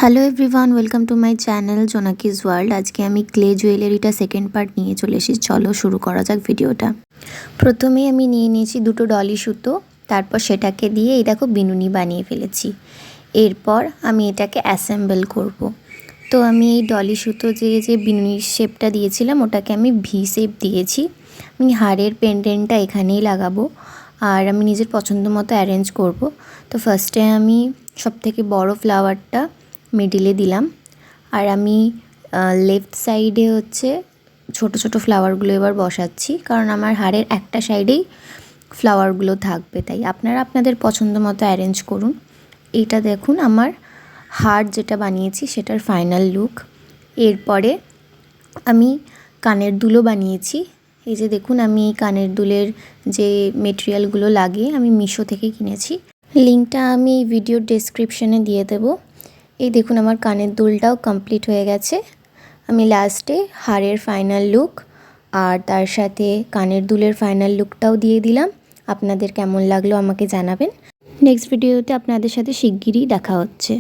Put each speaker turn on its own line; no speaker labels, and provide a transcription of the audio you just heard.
Hello everyone, welcome to my channel Jonaki's world. আজকে আমি clay জুয়েলারিটা second part নিয়ে চলে এসেছি। চলো শুরু করা যাক ভিডিওটা। প্রথমে আমি নিয়ে নিয়েছি দুটো ডলি সুতো, তারপর সেটাকে দিয়ে এই দেখো বিনুনি বানিয়ে ফেলেছি। এরপর আমি এটাকে অ্যাসেম্বল করব। তো আমি এই ডলি সুতো যে বিনুনির শেপটা দিয়েছিলাম ওটাকে আমি ভি শেপ দিয়েছি। আমি হারের পেন্ডেন্টটা এখানেই লাগাবো আর আমি নিজের পছন্দ মতো অ্যারেঞ্জ করব। তো ফার্স্টে আমি সবথেকে বড় ফ্লাওয়ারটা মিডিলে দিলাম আর আমি লেফট সাইডে হচ্ছে ছোট ছোট ফ্লাওয়ারগুলো এবার বসাচ্ছি, কারণ আমার হারের একটা সাইডেই ফ্লাওয়ারগুলো থাকবে, তাই আপনারা আপনাদের পছন্দ মতো অ্যারেঞ্জ করুন। এইটা দেখুন আমার হার্ট যেটা বানিয়েছি সেটার ফাইনাল লুক। এরপরে আমি কানের দুলও বানিয়েছি। এই যে দেখুন, আমি এই কানের দুলের যে মেটেরিয়ালগুলো লাগে আমি মিশো থেকে কিনেছি, লিঙ্কটা আমি এই ভিডিওর ডেসক্রিপশনে দিয়ে দেবো। এই দেখুন আমার কানের দুলটাও কমপ্লিট হয়ে গেছে। আমি লাস্টে হারের ফাইনাল লুক আর তার সাথে কানের দুলের ফাইনাল লুকটাও দিয়ে দিলাম। আপনাদের কেমন লাগলো আমাকে জানাবেন। নেক্সট ভিডিওতে আপনাদের সাথে শিগগিরই দেখা হচ্ছে।